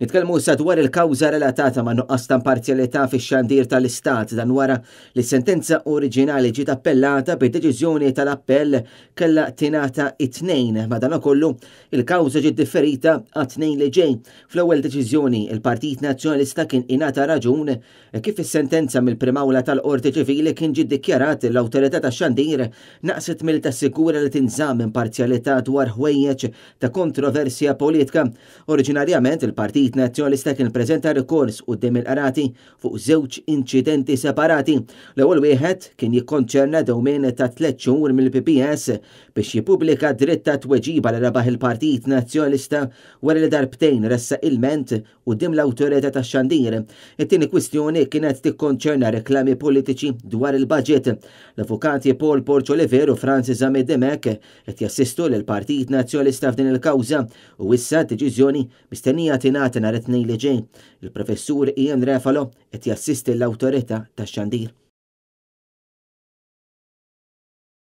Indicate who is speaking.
Speaker 1: Nitkellmu issa dwar il-kawża relatata ma' nuqqas ta' imparzjalità fix-xandir tal-Istat dan wara li sentenza oriġinali ġiet appellata bid-deċiżjoni tal-appell kellha tingħata it-tnejn. Madankollu il-kawża ġiet differita għat-tnejn li ġej. Fl-ewwel deċiżjoni il-Partit Nazzjonalista kien ingħata raġun kif is-sentenza mill-primawla tal-Qorti Ċivili kien ġie ddikjarat l-awtorità tax-xandir naqset mill tassigura li tinżamm imparzjalità dwar ħwejjeġ ta' kontroversja politika. Oriġinarjament il-Partit Nazzjonalista kien preżenta rikors quddiem il-qrati fuq żewġ inċidenti separati. L-ewwel wieħed kien jikkonċerna dewmien ta' 3 xhur mill-PPS biex jippubblika dritt ta' tweġiba li rebaħ il-Partit Nazzjonalista wara li darbtejn ressa ilment quddiem l-awtorità tax-xandir. It-tieni kwistjoni kienet tikkonċerna reklami politiċi dwar il-budget. L-avukati Paul Porċoliver u Francis Amidemek qed jassistu lill-Partit Nazzjonalista f'din il-kawża u issa deċiżjoni mistennija tingħata nhar it-tnejn li ġej. Il-professur Ian Refalo qed jassisti l-awtorità tax-xandir.